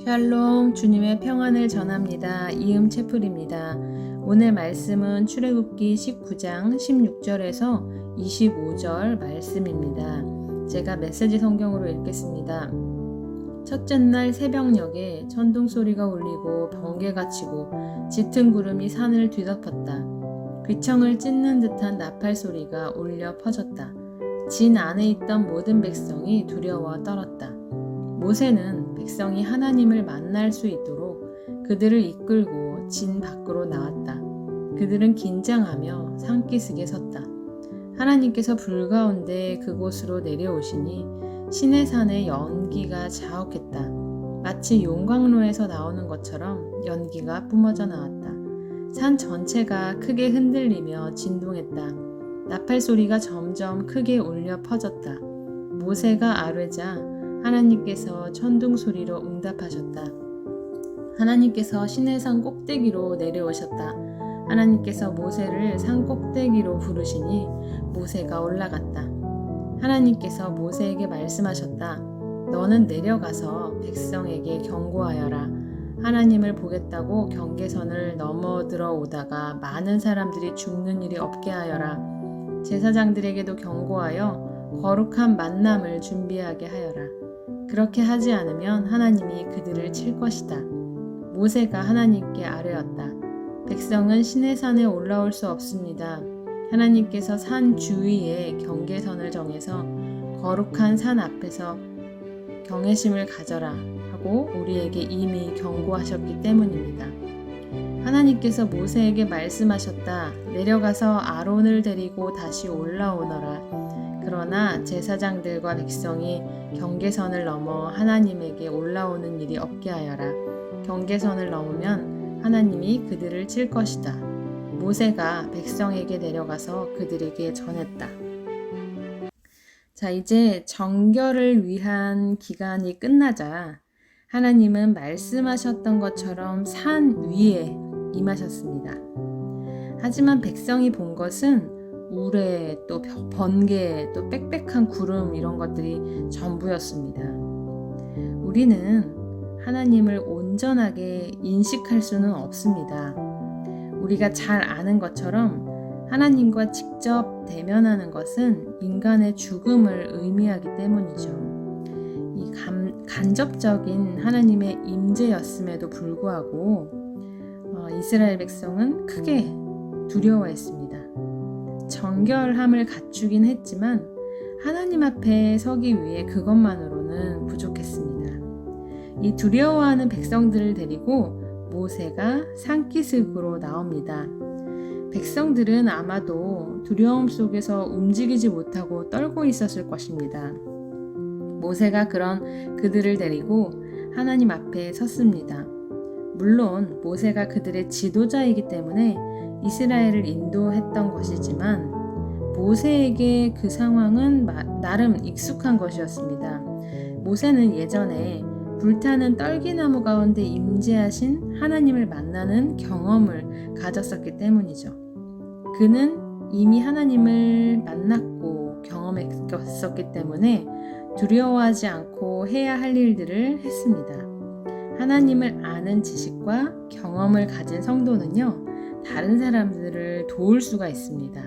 샬롬, 주님의 평안을 전합니다. 이음채플입니다. 오늘 말씀은 출애굽기 19장 16절에서 25절 말씀입니다. 제가 메시지 성경으로 읽겠습니다. 첫째 날 새벽녘에 천둥 소리가 울리고 번개가 치고 짙은 구름이 산을 뒤덮었다. 귀청을 찢는 듯한 나팔 소리가 울려 퍼졌다. 진 안에 있던 모든 백성이 두려워 떨었다. 모세는 백성이 하나님을 만날 수 있도록 그들을 이끌고 진 밖으로 나왔다. 그들은 긴장하며 산기슭에 섰다. 하나님께서 불 가운데 그곳으로 내려오시니 시내산의 연기가 자욱했다. 마치 용광로에서 나오는 것처럼 연기가 뿜어져 나왔다. 산 전체가 크게 흔들리며 진동했다. 나팔 소리가 점점 크게 울려 퍼졌다. 모세가 아뢰자 하나님께서 천둥 소리로 응답하셨다. 하나님께서 시내산 꼭대기로 내려오셨다. 하나님께서 모세를 산 꼭대기로 부르시니 모세가 올라갔다. 하나님께서 모세에게 말씀하셨다. 너는 내려가서 백성에게 경고하여라. 하나님을 보겠다고 경계선을 넘어 들어오다가 많은 사람들이 죽는 일이 없게 하여라. 제사장들에게도 경고하여 거룩한 만남을 준비하게 하여라. 그렇게 하지 않으면 하나님이 그들을 칠 것이다. 모세가 하나님께 아뢰었다. 백성은 시내산에 올라올 수 없습니다. 하나님께서 산 주위에 경계선을 정해서 거룩한 산 앞에서 경외심을 가져라 하고 우리에게 이미 경고하셨기 때문입니다. 하나님께서 모세에게 말씀하셨다. 내려가서 아론을 데리고 다시 올라오너라. 그러나 제사장들과 백성이 경계선을 넘어 하나님에게 올라오는 일이 없게 하여라. 경계선을 넘으면 하나님이 그들을 칠 것이다. 모세가 백성에게 내려가서 그들에게 전했다. 자, 이제 정결을 위한 기간이 끝나자 하나님은 말씀하셨던 것처럼 산 위에 임하셨습니다. 하지만 백성이 본 것은 우레, 또 번개, 또 빽빽한 구름 이런 것들이 전부였습니다. 우리는 하나님을 온전하게 인식할 수는 없습니다. 우리가 잘 아는 것처럼 하나님과 직접 대면하는 것은 인간의 죽음을 의미하기 때문이죠. 이 간접적인 하나님의 임재였음에도 불구하고 이스라엘 백성은 크게 두려워했습니다. 정결함을 갖추긴 했지만 하나님 앞에 서기 위해 그것만으로는 부족했습니다. 이 두려워하는 백성들을 데리고 모세가 산기슭으로 나옵니다. 백성들은 아마도 두려움 속에서 움직이지 못하고 떨고 있었을 것입니다. 모세가 그런 그들을 데리고 하나님 앞에 섰습니다. 물론 모세가 그들의 지도자이기 때문에 이스라엘을 인도했던 것이지만 모세에게 그 상황은 나름 익숙한 것이었습니다. 모세는 예전에 불타는 떨기나무 가운데 임재하신 하나님을 만나는 경험을 가졌었기 때문이죠. 그는 이미 하나님을 만났고 경험했었기 때문에 두려워하지 않고 해야 할 일들을 했습니다. 하나님을 아는 지식과 경험을 가진 성도는요, 다른 사람들을 도울 수가 있습니다.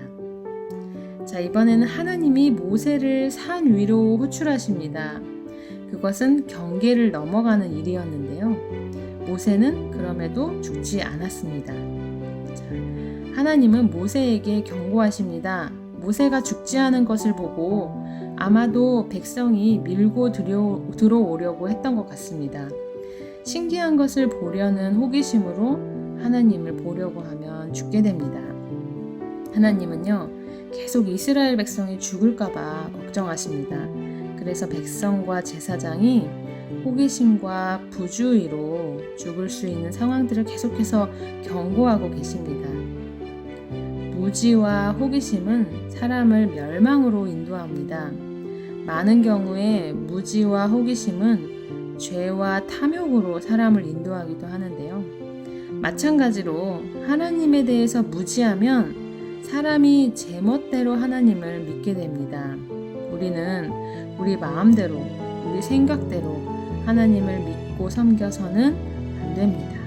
자, 이번에는 하나님이 모세를 산 위로 호출하십니다. 그것은 경계를 넘어가는 일이었는데요. 모세는 그럼에도 죽지 않았습니다. 자, 하나님은 모세에게 경고하십니다. 모세가 죽지 않은 것을 보고 아마도 백성이 밀고 들어오려고 했던 것 같습니다. 신기한 것을 보려는 호기심으로 하나님을 보려고 하면 죽게 됩니다. 하나님은요, 계속 이스라엘 백성이 죽을까봐 걱정하십니다. 그래서 백성과 제사장이 호기심과 부주의로 죽을 수 있는 상황들을 계속해서 경고하고 계십니다. 무지와 호기심은 사람을 멸망으로 인도합니다. 많은 경우에 무지와 호기심은 죄와 탐욕으로 사람을 인도하기도 하는데요. 마찬가지로 하나님에 대해서 무지하면 사람이 제멋대로 하나님을 믿게 됩니다. 우리는 우리 마음대로, 우리 생각대로 하나님을 믿고 믿고 섬겨서는 안 됩니다.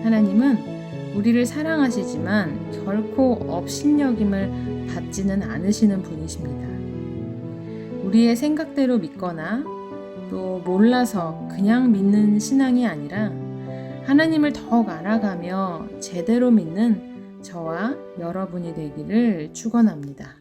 하나님은 우리를 사랑하시지만 결코 업신여김을 받지는 않으시는 분이십니다. 우리의 생각대로 믿거나 또 몰라서 그냥 믿는 신앙이 아니라 하나님을 더욱 알아가며 제대로 믿는 저와 여러분이 되기를 축원합니다.